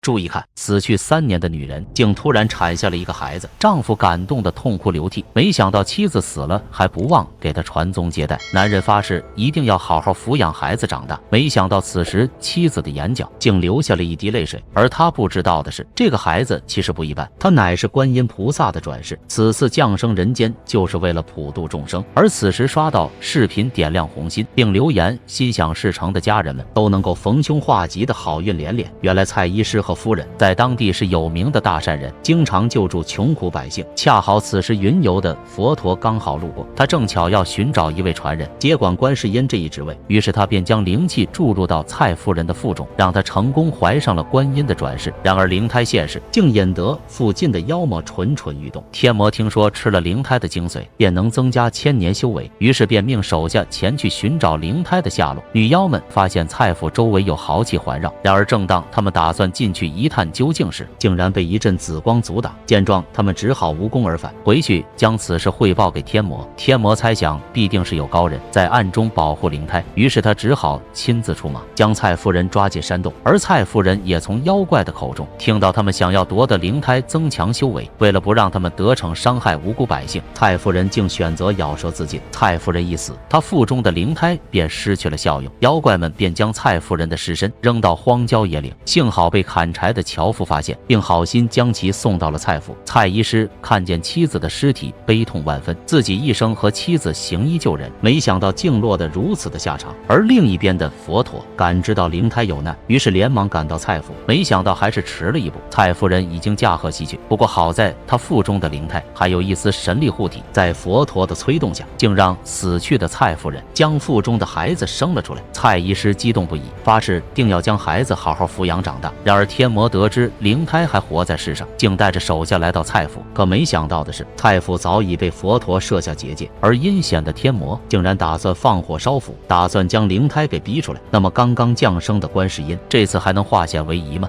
注意看，死去3年的女人竟突然产下了一个孩子，丈夫感动得痛哭流涕。没想到妻子死了还不忘给他传宗接代，男人发誓一定要好好抚养孩子长大。没想到此时妻子的眼角竟流下了一滴泪水，而他不知道的是，这个孩子其实不一般，他乃是观音菩萨的转世，此次降生人间就是为了普度众生。而此时刷到视频点亮红心并留言心想事成的家人们都能够逢凶化吉的好运连连。原来蔡医师和夫人在当地是有名的大善人，经常救助穷苦百姓。恰好此时云游的佛陀刚好路过，他正巧要寻找一位传人接管观世音这一职位，于是他便将灵气注入到蔡夫人的腹中，让她成功怀上了观音的转世。然而灵胎现世，竟引得附近的妖魔蠢蠢欲动。天魔听说吃了灵胎的精髓便能增加1000年修为，于是便命手下前去寻找灵胎的下落。女妖们发现蔡府周围有豪气环绕，然而正当他们打算进去一探究竟时，竟然被一阵紫光阻挡。见状，他们只好无功而返，回去将此事汇报给天魔。天魔猜想必定是有高人在暗中保护灵胎，于是他只好亲自出马，将蔡夫人抓进山洞。而蔡夫人也从妖怪的口中听到他们想要夺得灵胎增强修为，为了不让他们得逞伤害无辜百姓，蔡夫人竟选择咬舌自尽。蔡夫人一死，她腹中的灵胎便失去了效用，妖怪们便将蔡夫人的尸身扔到荒郊野岭，幸好被砍柴的樵夫发现，并好心将其送到了蔡府。蔡医师看见妻子的尸体，悲痛万分，自己一生和妻子行医救人，没想到竟落得如此的下场。而另一边的佛陀感知到灵胎有难，于是连忙赶到蔡府，没想到还是迟了一步，蔡夫人已经驾鹤西去。不过好在她腹中的灵胎还有一丝神力护体，在佛陀的催动下，竟让死去的蔡夫人将腹中的孩子生了出来。蔡医师激动不已，发誓定要将孩子好好抚养长大。然而天魔得知灵胎还活在世上，竟带着手下来到蔡府。可没想到的是，蔡府早已被佛陀设下结界，而阴险的天魔竟然打算放火烧府，打算将灵胎给逼出来。那么刚刚降生的观世音，这次还能化险为夷吗？